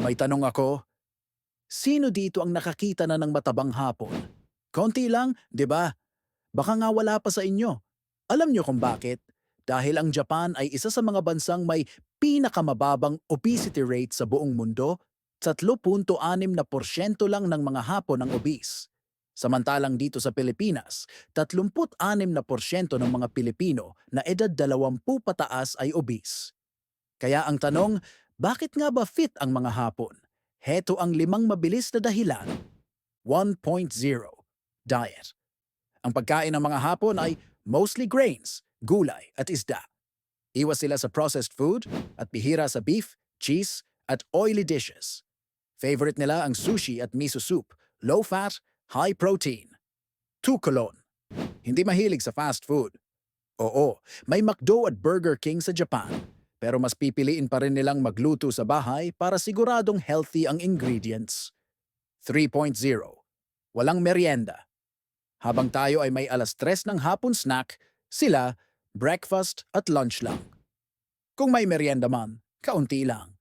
May tanong ako, sino dito ang nakakita na ng matabang hapon? Konti lang, di ba? Baka nga wala pa sa inyo. Alam niyo kung bakit? Dahil ang Japan ay isa sa mga bansang may pinakamababang obesity rate sa buong mundo, 3.6% lang ng mga hapon ang obese. Samantalang dito sa Pilipinas, 36% ng mga Pilipino na edad 20 pataas ay obese. Kaya ang tanong, bakit nga ba fit ang mga hapon? Heto ang 5 mabilis na dahilan. 1.0. Diet. Ang pagkain ng mga hapon ay mostly grains, gulay at isda. Iwas sila sa processed food at bihira sa beef, cheese at oily dishes. Favorite nila ang sushi at miso soup, low fat, high protein. Tukulon. Hindi mahilig sa fast food. Oo, may McDo at Burger King sa Japan. Pero mas pipiliin pa rin nilang magluto sa bahay para siguradong healthy ang ingredients. 3.0. Walang merienda. Habang tayo ay may 3:00 ng hapon snack, sila breakfast at lunch lang. Kung may merienda man, kaunti lang.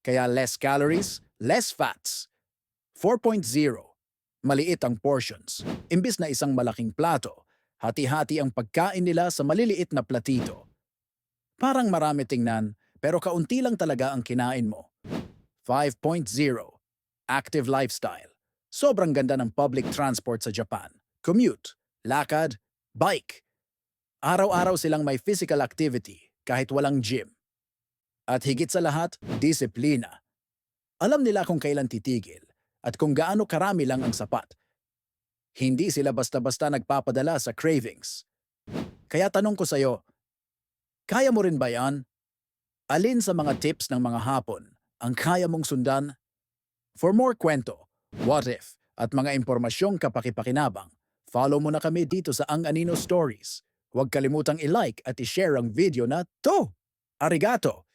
Kaya less calories, less fats. 4.0. Maliit ang portions. Imbis na isang malaking plato, hati-hati ang pagkain nila sa maliliit na platito. Parang marami tingnan, pero kaunti lang talaga ang kinain mo. 5.0. Active lifestyle. Sobrang ganda ng public transport sa Japan. Commute, lakad, bike. Araw-araw silang may physical activity kahit walang gym. At higit sa lahat, disiplina. Alam nila kung kailan titigil at kung gaano karami lang ang sapat. Hindi sila basta-basta nagpapadala sa cravings. Kaya tanong ko sa'yo, kaya mo rin ba yan? Alin sa mga tips ng mga hapon ang kaya mong sundan? For more kwento, what if, at mga impormasyong kapakipakinabang, follow mo na kami dito sa Ang Anino Stories. Huwag kalimutang i-like at i-share ang video na to. Arigato!